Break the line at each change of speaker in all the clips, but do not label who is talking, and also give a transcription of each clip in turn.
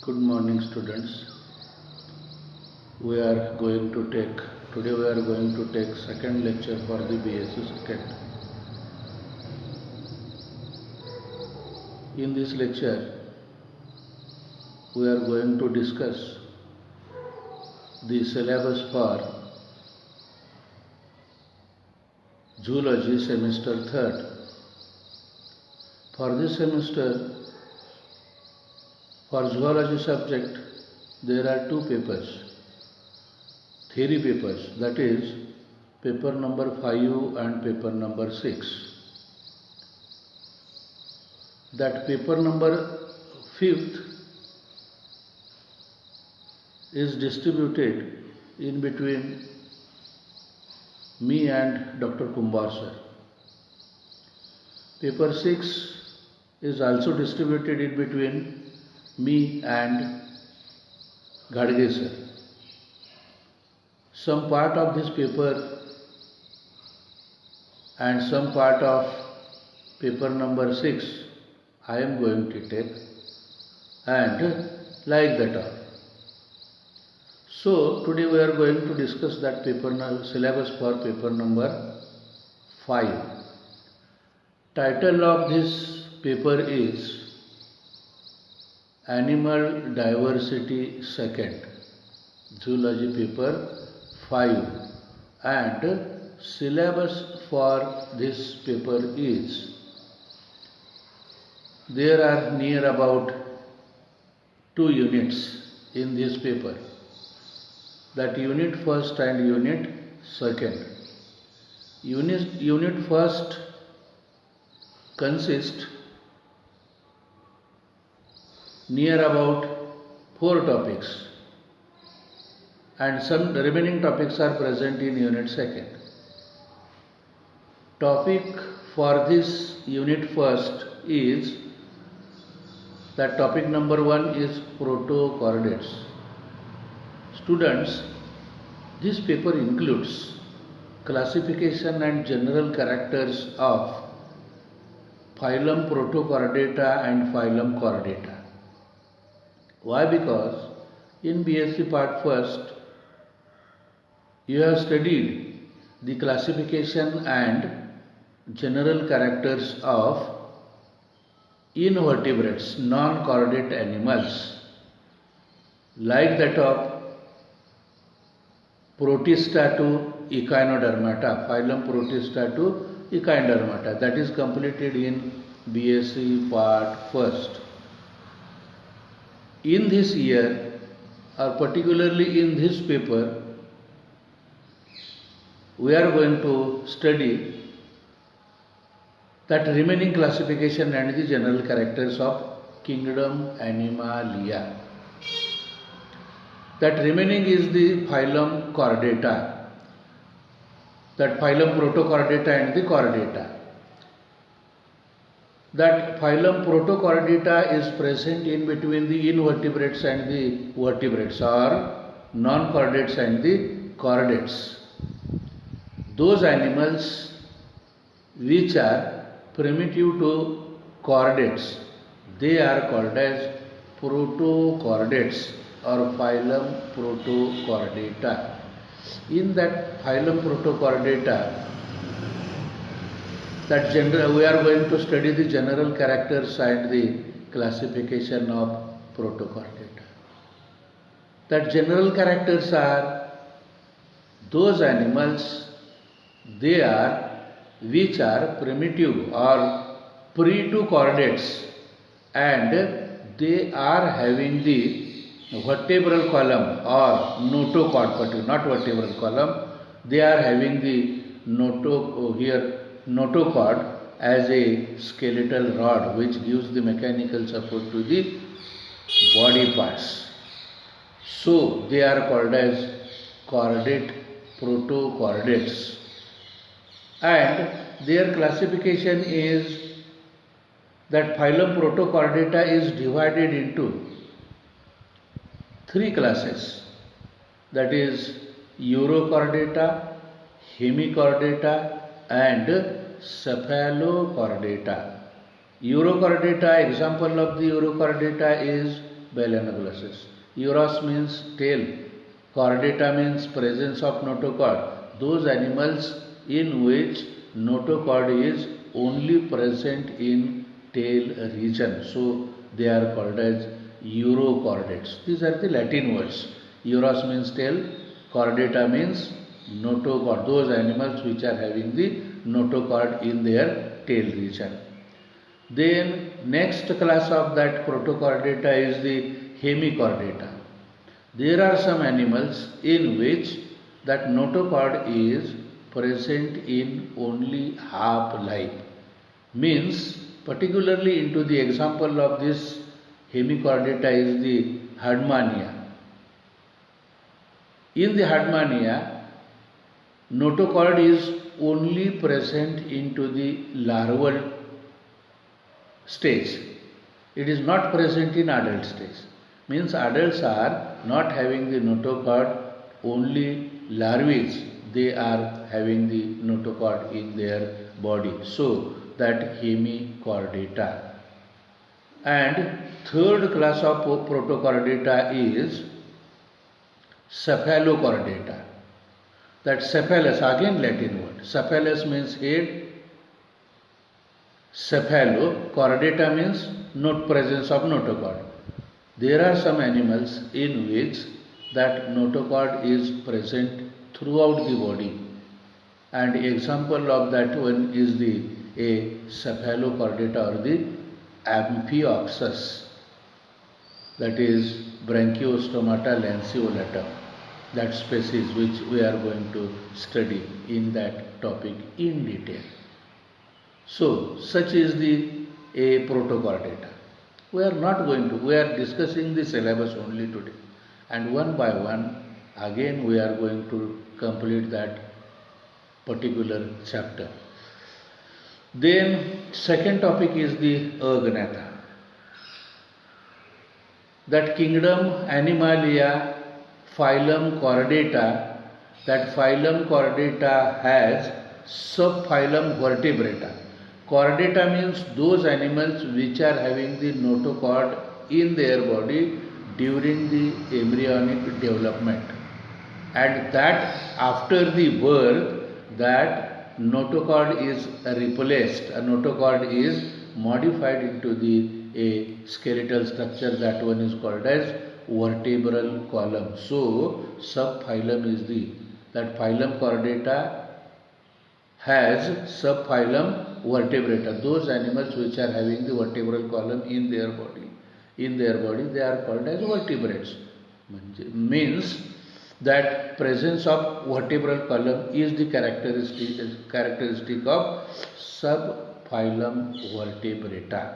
Good morning, students. We are going to take today we are going to take second lecture for the BSc second. In this lecture, we are going to discuss the syllabus for Zoology semester 3rd. For this semester, for zoology subject, there are two papers, theory papers, that is paper number 5 and paper number 6. That paper number 5th is distributed in between me and Dr. Kumbar sir. Paper 6 is also distributed in between me and Gadge sir. Some part of this paper and some part of paper number 6 I am going to take, and like that all. So today we are going to discuss that paper syllabus for paper number 5. Title of this paper is Animal Diversity Second, Zoology paper 5, and syllabus for this paper is, there are near about 2 units in this paper, that unit first and unit second. Unit first consists near about 4 topics, and some remaining topics are present in unit second. Topic for this unit first is, that topic number 1 is protochordates. Students, this paper includes classification and general characters of phylum Protochordata and phylum Chordata. Why? Because in BSc part first, you have studied the classification and general characters of invertebrates, non-chordate animals, like that of Protista to Echinodermata, phylum Protista to Echinodermata, that is completed in BSc part first. In this year, or particularly in this paper, we are going to study that remaining classification and the general characters of kingdom Animalia. That remaining is the phylum Chordata, that phylum Protochordata and the Chordata. That phylum Protochordata is present in between the invertebrates and the vertebrates, or non-chordates and the chordates. Those animals which are primitive to chordates, they are called as protochordates or phylum Protochordata. In that phylum Protochordata, that we are going to study the general characters and the classification of Protochordata. That general characters are those animals, they are which are primitive or pre to chordates, and they are having the vertebral column or notochord, not vertebral column, they are having the notochord as a skeletal rod which gives the mechanical support to the body parts. So they are called as chordate protochordates, and their classification is that phylum Protochordata is divided into 3 classes, that is Urochordata, Hemichordata and Cephalochordata. Urochordata, example of the Urochordata is bell anaglossus. Euros means tail. Chordata means presence of notochord. Those animals in which notochord is only present in tail region. So they are called as Eurochordates. These are the Latin words. Euros means tail. Chordata means notochord. Those animals which are having the notochord in their tail region. Then next class of that protochordata is the hemichordata. There are some animals in which that notochord is present in only half life. Means particularly into the example of this hemichordata is the Herdmania. In the Herdmania, notochord is only present into the larval stage. It is not present in adult stage. Means adults are not having the notochord, only larvae they are having the notochord in their body. So that hemichordata. And third class of protochordata is cephalochordata. That cephalus, again Latin word. Cephalus means head. Cephalo, chordata means not presence of notochord. There are some animals in which that notochord is present throughout the body. And example of that one is the cephalochordata or the Amphioxus. That is Branchiostomata lanceolatum. That species which we are going to study in that topic in detail. So, such is the protochordata. We are discussing the syllabus only today. And one by one, again we are going to complete that particular chapter. Then, second topic is the Agnatha. That kingdom Animalia, phylum Chordata, that phylum Chordata has subphylum Vertebrata. Chordata means those animals which are having the notochord in their body during the embryonic development. And that after the birth, that notochord is replaced, a notochord is modified into the skeletal structure. That one is called as vertebral column. So subphylum is that phylum Chordata has subphylum Vertebrata. Those animals which are having the vertebral column in their body, they are called as vertebrates. Means that presence of vertebral column is the characteristic of subphylum Vertebrata.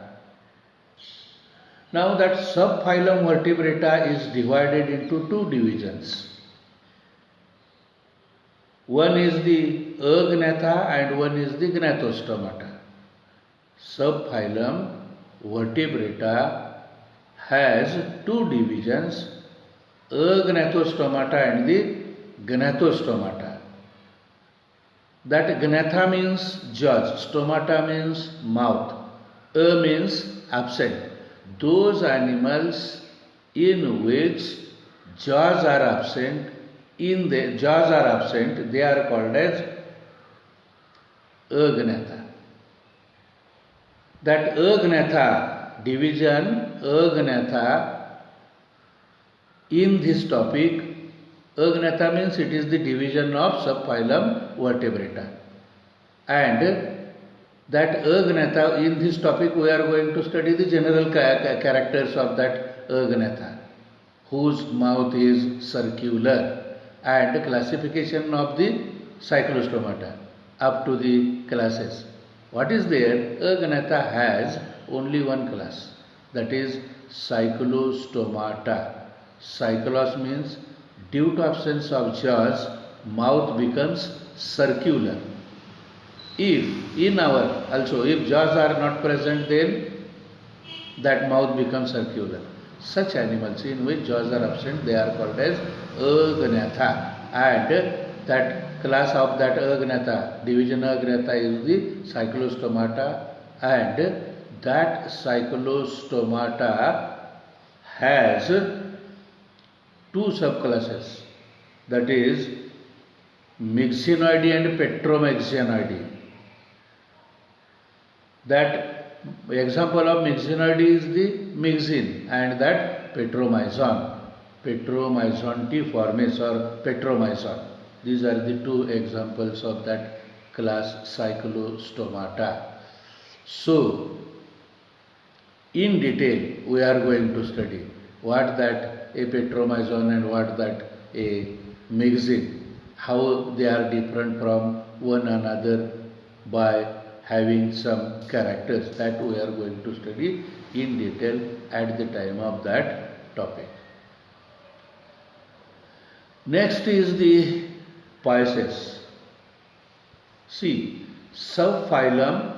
Now that subphylum Vertebrata is divided into two divisions. One is the Agnatha and one is the Gnathostomata. Subphylum Vertebrata has two divisions, Agnathostomata and the Gnathostomata. That Gnatha means jaws, stomata means mouth, A means absent. Those animals in which jaws are absent, they are called as Agnatha. That Agnatha division, Agnatha in this topic, Agnatha means it is the division of subphylum Vertebrata. And that Agnatha, in this topic we are going to study the general characters of that Agnatha, whose mouth is circular, and classification of the Cyclostomata up to the classes. What is there? Agnatha has only one class, that is Cyclostomata. Cyclos means due to absence of jaws, mouth becomes circular. If jaws are not present, then that mouth becomes circular. Such animals in which jaws are absent, they are called as Agnatha. And that class of that Agnatha, division Agnatha, is the Cyclostomata, and that Cyclostomata has two subclasses, that is myxinoidy and petromyxinoidy. That example of myxinoidy is the myxine and that petromyzon, Petromyzontiformis or petromyzon. These are the two examples of that class Cyclostomata. So, in detail we are going to study what that a petromyzon and what that a myxine, how they are different from one another by having some characters, that we are going to study in detail at the time of that topic. Next is the Pisces. See, subphylum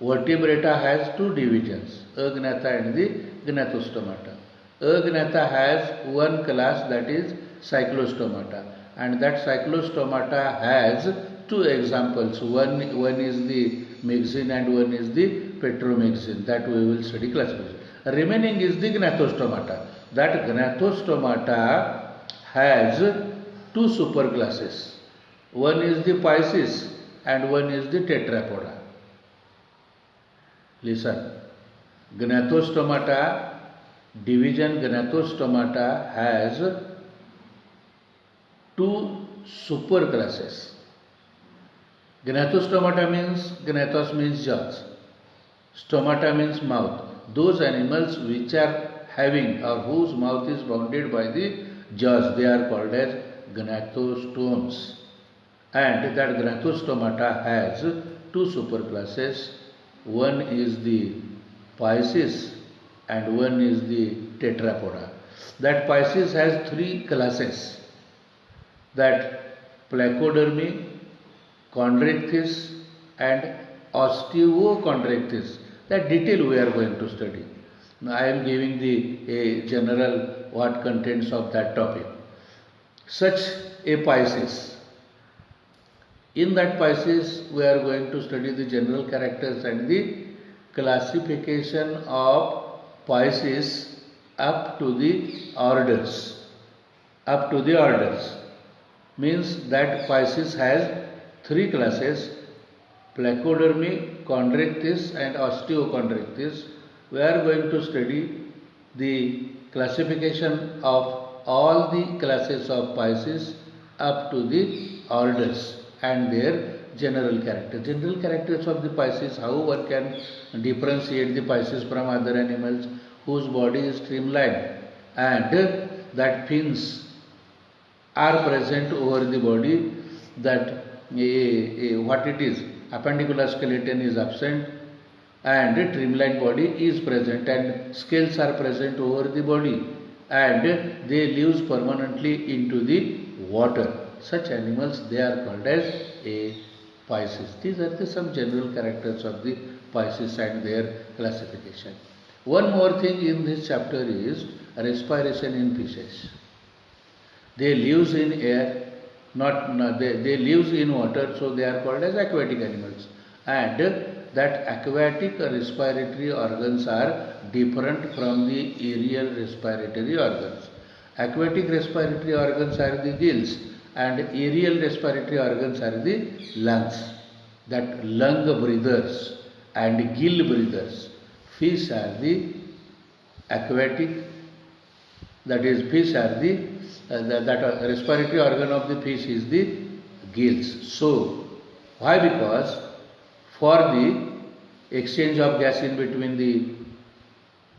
Vertebrata has two divisions, Agnatha and the Gnathostomata. Agnatha has one class, that is Cyclostomata, and that Cyclostomata has two examples. One is the myxine and one is the petromyxine, that we will study classification. Remaining is the Gnathostomata. That Gnathostomata has two superclasses. One is the Pisces and one is the Tetrapoda. Listen, Gnathostomata, division Gnathostomata has two superclasses. Gnathostomata means, gnathos means jaws, stomata means mouth. Those animals which are having or whose mouth is bounded by the jaws, they are called as gnathostomes. And that Gnathostomata has two superclasses. One is the Pisces and one is the Tetrapoda. That Pisces has three classes, that Placodermi, Chondrichthyes and Osteochondrichthyes. That detail we are going to study. Now I am giving a general what contents of that topic. Such a Pisces. In that Pisces we are going to study the general characters and the classification of Pisces up to the orders. Up to the orders means that Pisces has three classes, Placodermi, Chondrichthyes and Osteochondrichthyes. We are going to study the classification of all the classes of Pisces up to the orders and their general character. General characters of the Pisces, how one can differentiate the Pisces from other animals, whose body is streamlined and that fins are present over the body, that what it is, appendicular skeleton is absent and streamlined body is present and scales are present over the body and they live permanently into the water. Such animals, they are called as a Pisces. These are some general characters of the Pisces and their classification. One more thing in this chapter is respiration in fishes. They live in air, they live in water, so they are called as aquatic animals. And that aquatic respiratory organs are different from the aerial respiratory organs. Aquatic respiratory organs are the gills and aerial respiratory organs are the lungs. That lung breathers and gill breathers. Fish are the aquatic, that is fish are the that respiratory organ of the fish is the gills. So, why? Because for the exchange of gas in between the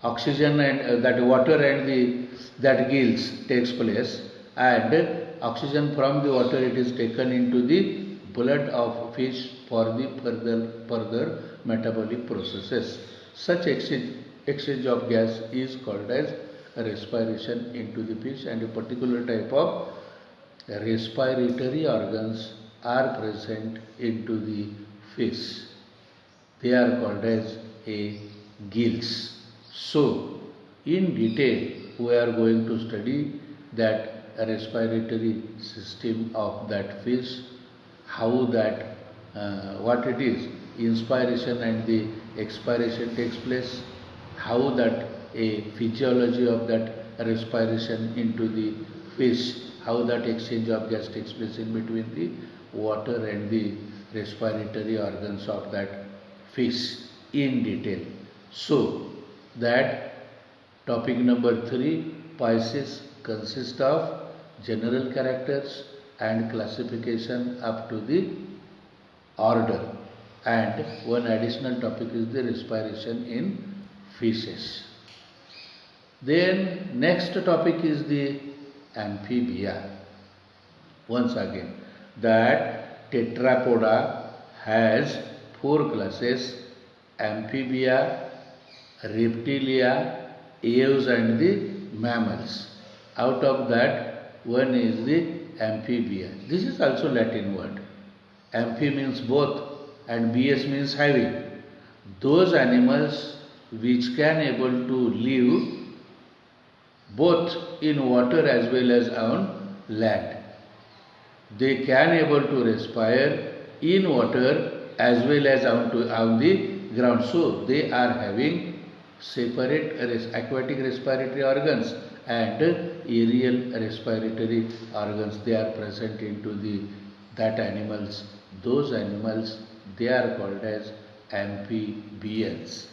oxygen and that water and that gills takes place, and oxygen from the water it is taken into the blood of fish for the further metabolic processes. Such exchange of gas is called as respiration into the fish, and a particular type of respiratory organs are present into the fish. They are called as a gills. So, in detail we are going to study that respiratory system of that fish, how that what it is, inspiration and the expiration takes place, how that a physiology of that respiration into the fish, how that exchange of gas takes place in between the water and the respiratory organs of that fish in detail. So that topic number 3, Pisces, consists of general characters and classification up to the order, and one additional topic is the respiration in fishes. Then next topic is the amphibia. Once again, that tetrapoda has 4 classes: amphibia, reptilia, aves and the mammals. Out of that, one is the amphibia. This is also Latin word. Amphi means both and bs means having. Those animals which can able to live both in water as well as on land. They can able to respire in water as well as on the ground. So they are having separate aquatic respiratory organs and aerial respiratory organs. They are present into that animals. Those animals, they are called as amphibians.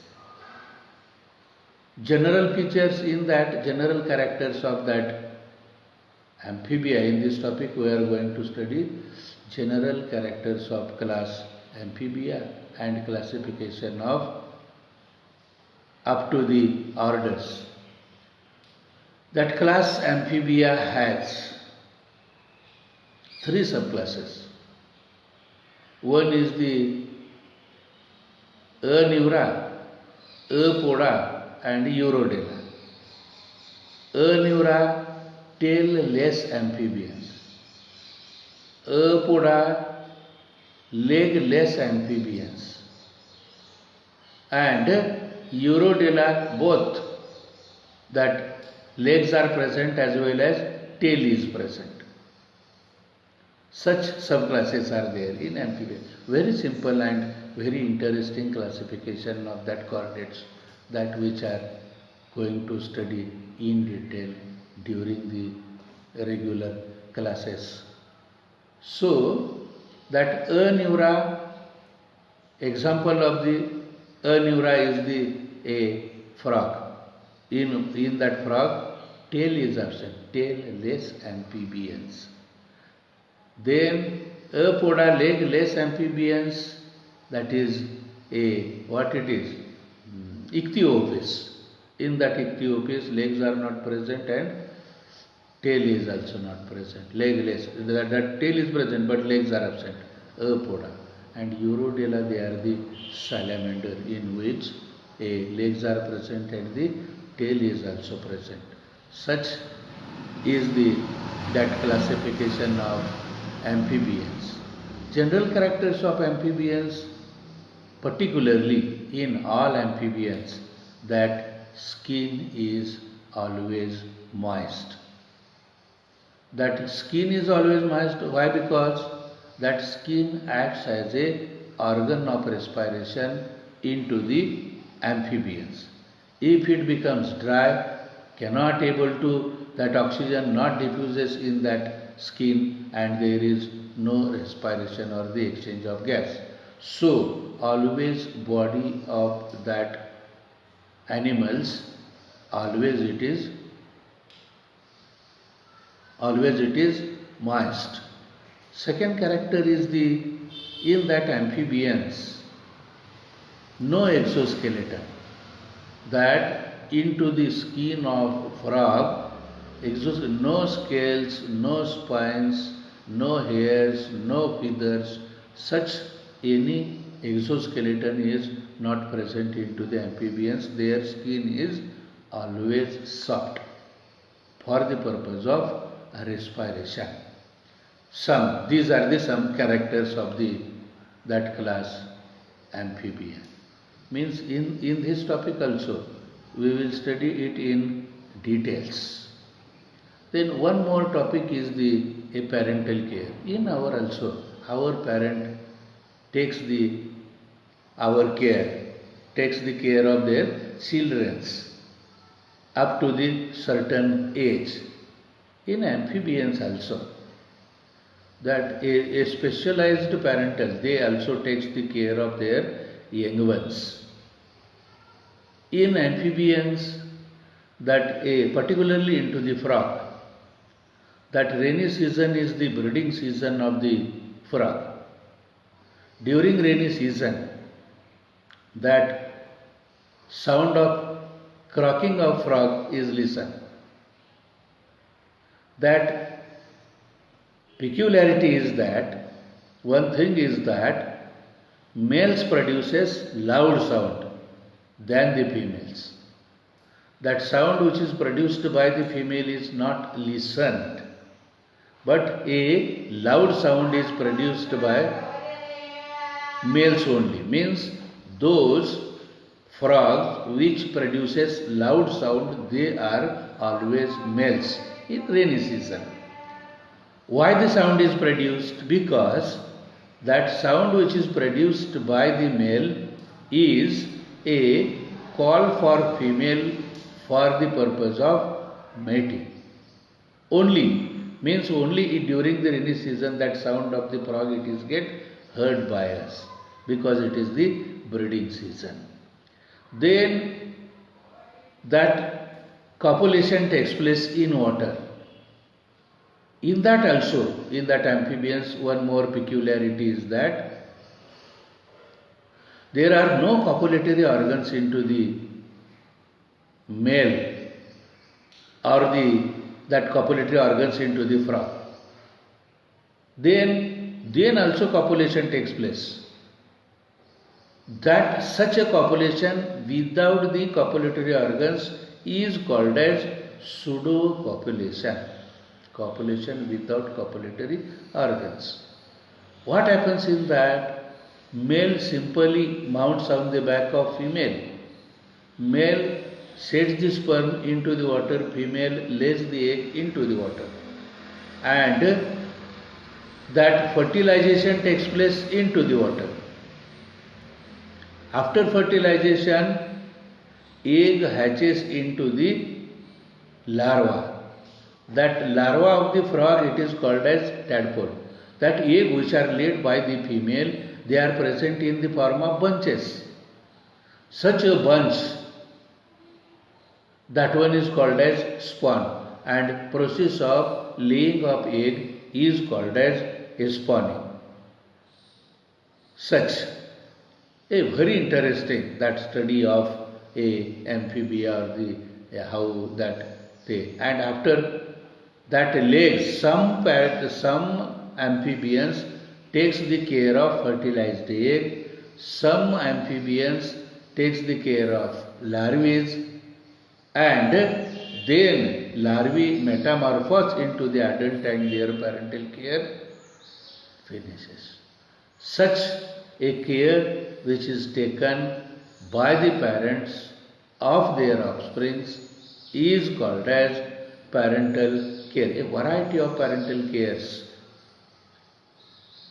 General features in that, general characters of that amphibia. In this topic we are going to study general characters of class amphibia and classification of up to the orders. That class amphibia has 3 subclasses. One is the Aneura, Apoda and Urodela. Aneura, tail-less amphibians. Apoda, leg-less amphibians. And Urodela, both that legs are present as well as tail is present. Such subclasses are there in amphibia. Very simple and very interesting classification of that chordates, that which are going to study in detail during the regular classes. So that Aneura, example of the Aneura is a frog. In that frog, tail is absent, tail-less amphibians. Then Apoda, leg-less amphibians, that is what it is? Ichthyopis. In that Ichthyopis, legs are not present and tail is also not present. Legless, that tail is present but legs are absent. Apoda. And Urodela, they are the salamander, in which legs are present and the tail is also present. Such is that classification of amphibians. General characters of amphibians, particularly in all amphibians, that skin is always moist. That skin is always moist. Why? Because that skin acts as a organ of respiration into the amphibians. If it becomes dry, cannot able to, that oxygen not diffuses in that skin and there is no respiration or the exchange of gas. So always body of that animals, always it is moist. Second character is in that amphibians, no exoskeleton. That into the skin of frog, no scales, no spines, no hairs, no feathers, such any exoskeleton is not present into the amphibians. Their skin is always soft for the purpose of respiration. These are some characters of that class amphibia. Means in this topic also we will study it in details. Then one more topic is a parental care. In our parent takes the care of their children. up to the certain age. In amphibians also, that a specialized parental, they also takes the care of their young ones. In amphibians, that particularly into the frog, that rainy season is the breeding season of the frog. During rainy season, that sound of croaking of frog is listened. That peculiarity is that one thing is that males produces loud sound than the females. That sound which is produced by the female is not listened, but a loud sound is produced by males only. Means those frogs which produces loud sound, they are always males in rainy season. Why the sound is produced? Because that sound which is produced by the male is a call for female for the purpose of mating. Only means only during the rainy season that sound of the frog it is get heard by us, because it is the breeding season. Then that copulation takes place in water. In that also, in that amphibians, one more peculiarity is that there are no copulatory organs into the male or that copulatory organs into the frog. Then also copulation takes place. That such a copulation without the copulatory organs is called as pseudocopulation. Copulation without copulatory organs. What happens in that? Male simply mounts on the back of female. Male sets the sperm into the water, female lays the egg into the water. And that fertilization takes place into the water. After fertilization, egg hatches into the larva. That larva of the frog, it is called as tadpole. That egg which are laid by the female, they are present in the form of bunches. Such a bunch, that one is called as spawn, and process of laying of egg is called as spawning. Such a very interesting that study of a amphibia or the how that they, and after that legs, some amphibians takes the care of fertilized egg, some amphibians takes the care of larvae, and then larvae metamorphose into the adult and their parental care finishes. Such a care which is taken by the parents of their offsprings is called as parental care. A variety of parental cares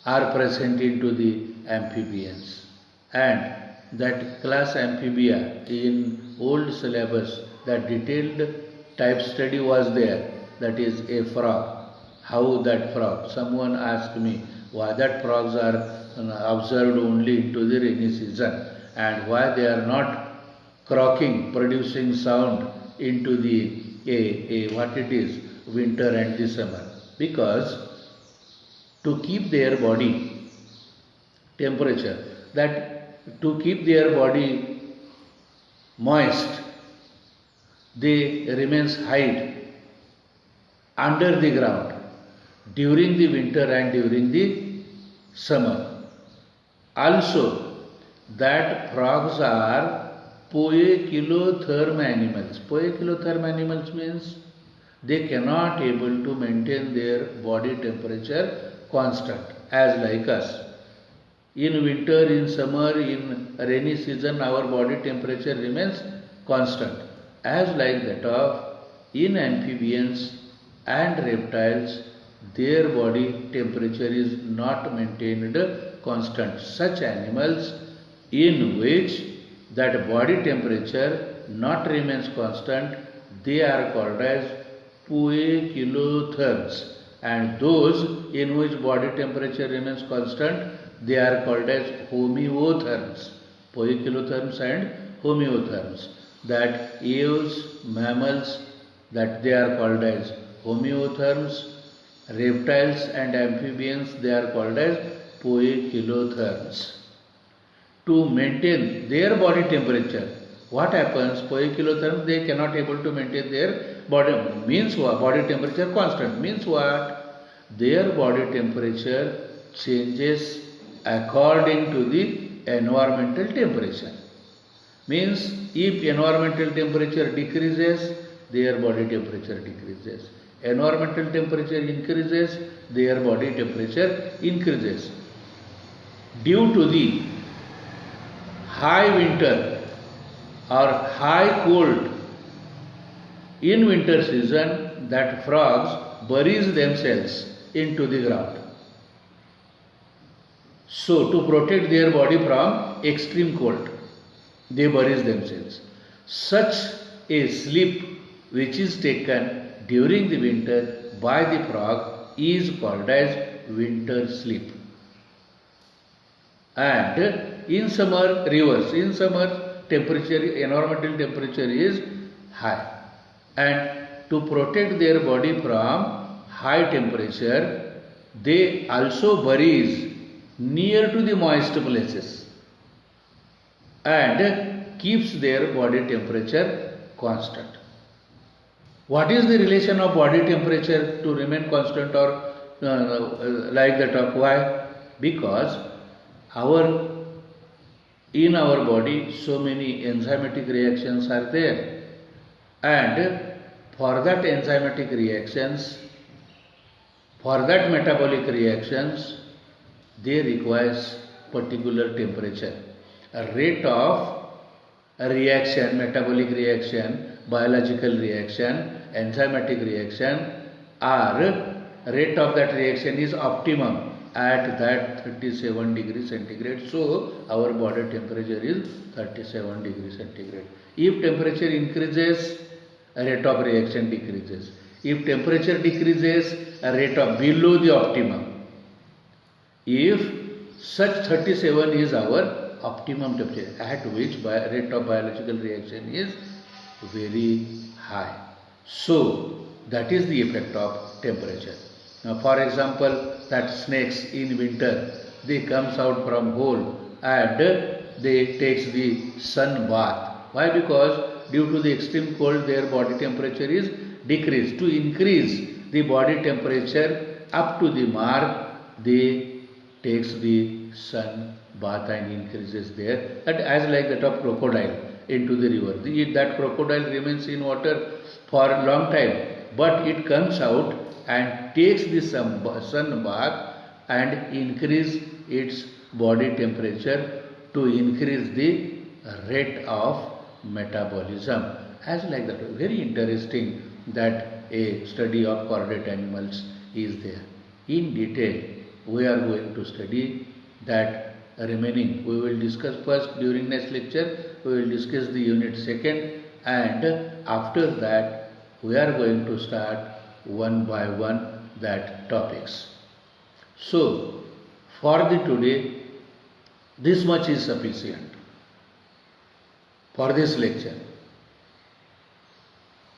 are present into the amphibians, and that class amphibia in old syllabus, that detailed type study was there, that is a frog. How that frog? Someone asked me why that frogs are observed only into the rainy season and why they are not croaking, producing sound into the what it is, winter and the summer. Because to keep their body temperature, that to keep their body moist, they remains hide under the ground during the winter and during the summer. Also, that frogs are poikilotherm animals. Poikilotherm animals means they cannot able to maintain their body temperature constant as like us. In winter, in summer, in rainy season, our body temperature remains constant. As like that of in amphibians and reptiles, their body temperature is not maintained constant. Such animals in which that body temperature not remains constant, they are called as poikilotherms, and those in which body temperature remains constant, they are called as homeotherms. Poikilotherms and homeotherms. That aves, mammals, that they are called as homeotherms. Reptiles and amphibians, they are called as poikilotherms. To maintain their body temperature, what happens? Poikilotherms, they cannot able to maintain their body, means what? Body temperature constant, means what? Their body temperature changes according to the environmental temperature. Means if environmental temperature decreases, their body temperature decreases. Environmental temperature increases, their body temperature increases. Due to the high winter or high cold in winter season, that frogs buries themselves into the ground. So to protect their body from extreme cold, they bury themselves. Such a sleep which is taken during the winter by the frog is called as winter sleep. And in summer, reverse. In summer, temperature, environmental temperature is high, and to protect their body from high temperature, they also buries near to the moist places and keeps their body temperature constant. What is the relation of body temperature to remain constant or like that of why? Because in our body so many enzymatic reactions are there, and for that enzymatic reactions, for that metabolic reactions, they requires particular temperature. A rate of reaction, metabolic reaction, biological reaction, enzymatic reaction, or rate of that reaction is optimum at that 37 degrees centigrade. So our body temperature is 37 degrees centigrade. If temperature increases, a rate of reaction decreases. If temperature decreases, a rate of below the optimum. If such 37 is our optimum temperature, at which rate of biological reaction is very high. So that is the effect of temperature. Now, for example, that snakes in winter, they comes out from hole and they takes the sun bath. Why? Because due to the extreme cold, their body temperature is decreased. To increase the body temperature up to the mark, they takes the sun bath and increases there. That as like that of crocodile into the river. That crocodile remains in water for a long time, but it comes out and takes the sun bath and increase its body temperature to increase the rate of metabolism. As like that, very interesting that a study of chordate animals is there. In detail, we are going to study that remaining. We will discuss first during next lecture. We will discuss the unit second, and after that we are going to start one by one that topics. So for the today, this much is sufficient for this lecture.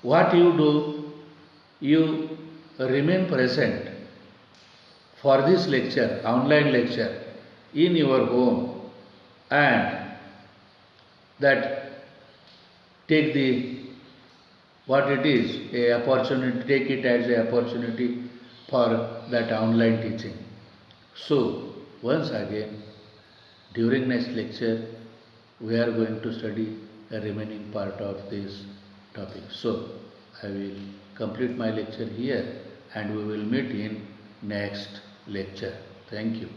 What you do, you remain present for this lecture, online lecture, in your home, and that take the what it is, a opportunity, take it as an opportunity for that online teaching. So once again, during next lecture, we are going to study the remaining part of this topic. So I will complete my lecture here and we will meet in next lecture. Thank you.